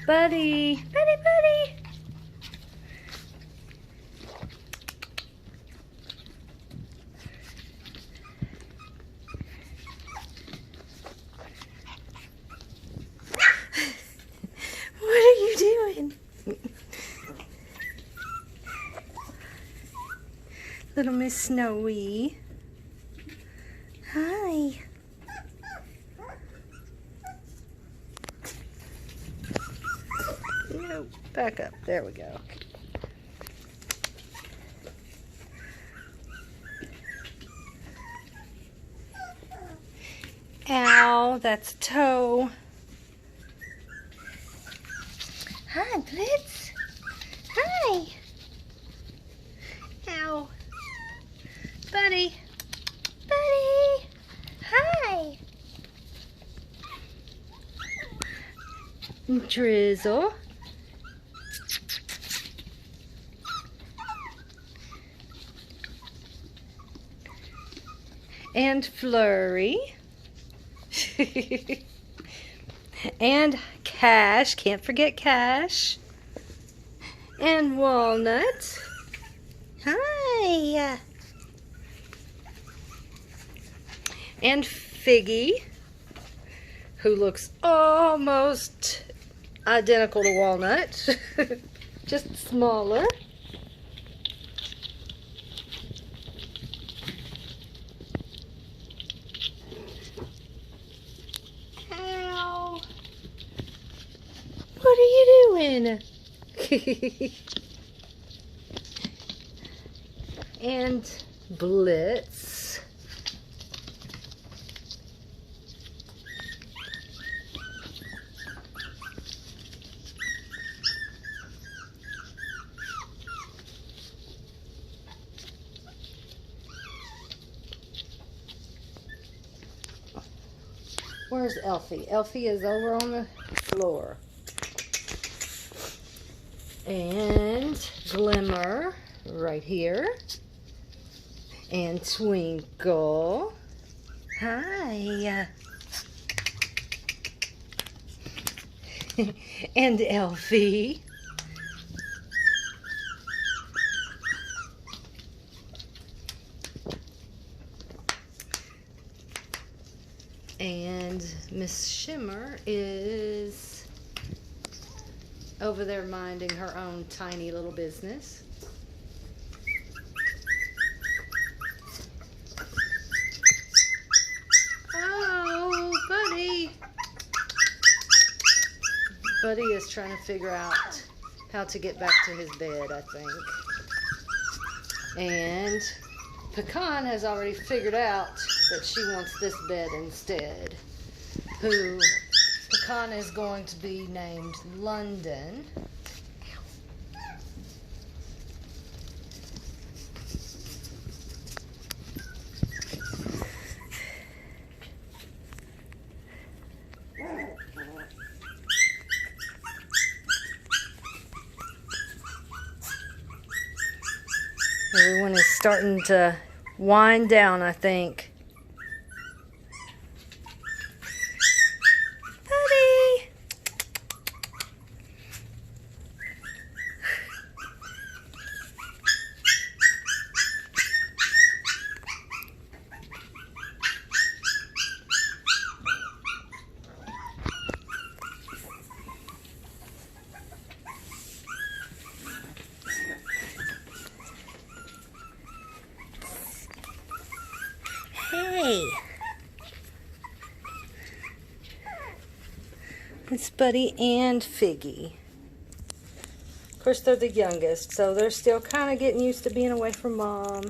Buddy, buddy, buddy. What are you doing? Little Miss Snowy. Hi. No, back up. There we go. Ow, that's a toe. Hi, Blitz. Hi. Ow. Buddy. Buddy. Hi. Drizzle. And Flurry. And Cash. Can't forget Cash. And Walnut. Hi. And Figgy, who looks almost identical to Walnut, just smaller. Ow. What are you doing? And Blitz. Where's Elfie? Elfie is over on the floor. And Glimmer right here. And Twinkle. Hi. And Elfie. And Miss Shimmer is over there minding her own tiny little business. Oh, Buddy. Buddy is trying to figure out how to get back to his bed, I think. And Pecan has already figured out that she wants this bed instead. Who Pecan is going to be named London. Everyone is starting to wind down, I think. Buddy! Hey, it's Buddy and Figgy. Of course, they're the youngest, so they're still kind of getting used to being away from Mom.